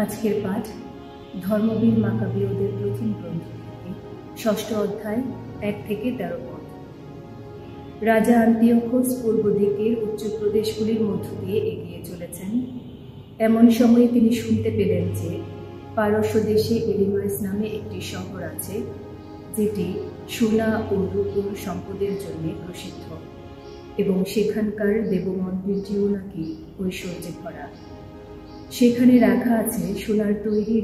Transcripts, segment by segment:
আজকের পাঠ ধর্মবীর মাকাবীয়দের প্রথম গ্রন্থ থেকে ৬ষ্ঠ অধ্যায় ১ থেকে ১৩ পদ। রাজা আন্তিওকোস পূর্ব দিকের উচ্চ প্রদেশগুলির মধ্য দিয়ে এগিয়ে চলেছেন। এমন সময়ে তিনি শুনতে পেলেন যে পারস্য দেশে এলিমাইস নামে একটি শহর আছে, যেটি সোনা ও রূপোর সম্পদের জন্য প্রসিদ্ধ, এবং সেখানকার দেবমন্দিরটিও নাকি ঐশ্বর্যে ভরা। সেখানে রাখা আছে সোনার তৈরি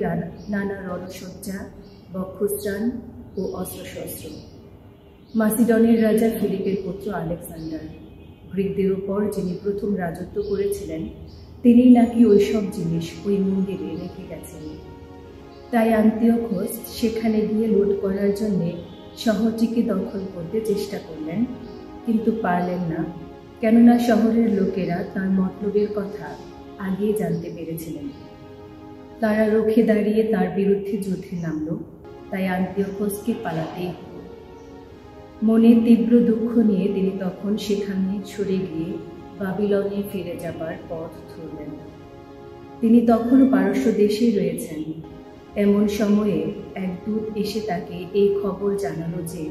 নানা রণসজ্জা, বক্ষস্থান ও অস্ত্রশস্ত্র। মাসিডনের রাজা ফিলিপের পুত্র আলেকজান্ডার, গ্রিকদের উপর যিনি প্রথম রাজত্ব করেছিলেন, তিনি নাকি ওইসব জিনিস ওই মন্দিরে রেখে গেছেন। তাই আন্তিওকোস সেখানে গিয়ে লুট করার জন্যে শহরটিকে দখল করতে চেষ্টা করলেন, কিন্তু পারলেন না, কেননা শহরের লোকেরা তার মতলবের কথা আগেই জানতে পেরেছিলেন। তারা রুখে দাঁড়িয়ে তার বিরুদ্ধে যুদ্ধে নামল, তাই আন্তিওকোসকে পালাতেই হল। মনে তীব্র দুঃখ নিয়ে তিনি তখন সেখানে সরে গিয়ে বাবিলনে ফিরে যাবার পথ ধরলেন। তিনি তখনও পারস্য দেশেই রয়েছেন। এমন সময়ে এক দূত এসে তাকে এই খবর জানালো যে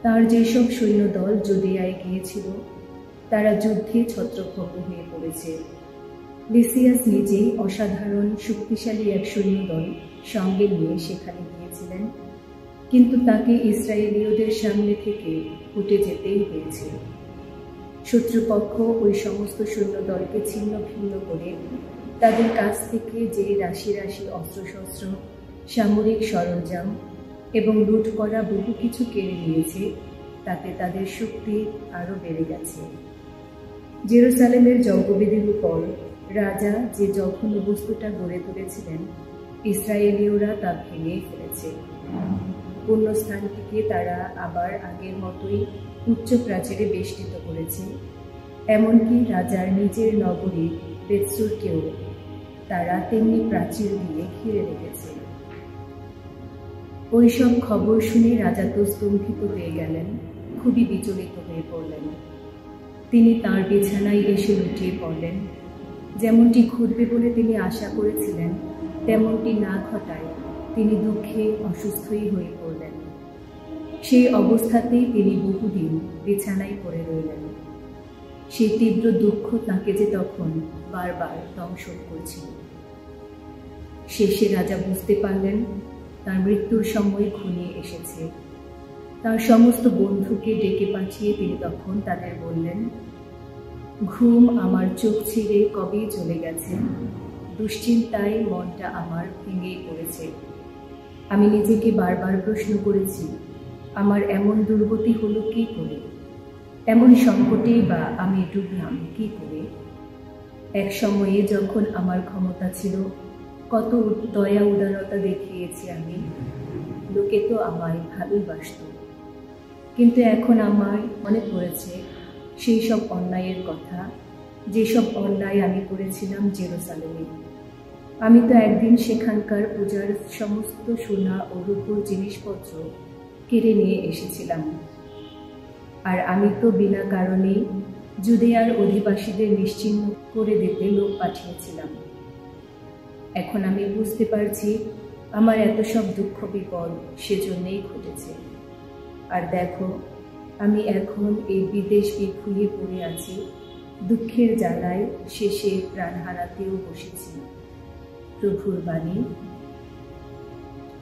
তার যেসব সৈন্যদল জুদিয়ায় গিয়েছিল, তারা যুদ্ধে ছত্রভঙ্গ হয়ে পড়েছে। লিসিয়াস নিজেই অসাধারণ শক্তিশালী এক সৈন্যদল সঙ্গে নিয়ে সেখানে গিয়েছিলেন, কিন্তু তাকে ইসরায়েলীয়দের সামনে থেকে উঠে যেতেই হয়েছে। শত্রুপক্ষ ওই সমস্ত সৈন্যদলকে ছিন্ন ভিন্ন করে তাদের কাছ থেকে যে রাশি রাশি অস্ত্রশস্ত্র, সামরিক সরঞ্জাম এবং লুট করা বহু কিছু কেড়ে নিয়েছে, তাতে তাদের শক্তি আরও বেড়ে গেছে। জেরুসালেমের যজ্ঞবেদীর উপর রাজা যে জঘন্য বস্তুটা গড়ে তুলেছিলেন, ইসরায়েলীয়রা তা ভেঙে ফেলেছে। পুণ্যস্থানটিকে তারা আবার আগের মতোই উচ্চ প্রাচীরে বেষ্টিত করেছে। এমনকি রাজার নিজের নগরী বেতসুরকেও তারা তেমনি প্রাচীর দিয়ে ঘিরে রেখেছে। ওইসব খবর শুনে রাজা তো স্তম্ভিত হয়ে গেলেন, খুবই বিচলিত হয়ে পড়লেন। তিনি তাঁর বিছানায় এসে লুটিয়ে পড়লেন। যেমনটি ঘটবে বলে তিনি আশা করেছিলেন, তেমনটি না ঘটায় তিনি দুঃখে অসুস্থই হয়ে পড়লেন। সেই অবস্থাতেই তিনি বহুদিন বিছানায় পড়ে রইলেন। সেই তীব্র দুঃখ তাঁকে যে তখন বারবার দংশন করছিল। শেষে রাজা বুঝতে পারলেন তার মৃত্যুর সময় ঘনিয়ে এসেছে। তার সমস্ত বন্ধুকে ডেকে পাঠিয়ে তিনি তখন তাদের বললেন, ঘুম আমার চোখ ছিঁড়ে কবেই চলে গেছে। দুশ্চিন্তায় মনটা আমার ভেঙেই পড়েছে। আমি নিজেকে বারবার প্রশ্ন করেছি, আমার এমন দুর্গতি হলো কী করে? এমন সংকটেই বা আমি ডুবলাম কী করে? এক সময়ে যখন আমার ক্ষমতা ছিল, কত দয়া উদারতা দেখিয়েছি আমি, লোকে তো আমায় ভালোবাসত। কিন্তু এখন আমার মনে পড়েছে সেই সব অন্যায়ের কথা, যেসব অন্যায় আমি করেছিলাম জেরুসালেমে। আমি তো একদিন সেখানকার পূজার সমস্ত সোনা ও রূপোর জিনিসপত্র কেড়ে নিয়ে এসেছিলাম, আর আমি তো বিনা কারণেই জুদিয়ার অধিবাসীদের নিশ্চিহ্ন করে দিতে লোক পাঠিয়েছিলাম। এখন আমি বুঝতে পারছি আমার এত সব দুঃখ বিপদ সেজন্যেই ঘটেছে। আর দেখো, আমি এখন এই বিদেশ বিভুঁইয়ে পড়ে আছি, দুঃখের জ্বালায় শেষে প্রাণ হারাতেও বসেছি। প্রভুর বাণী।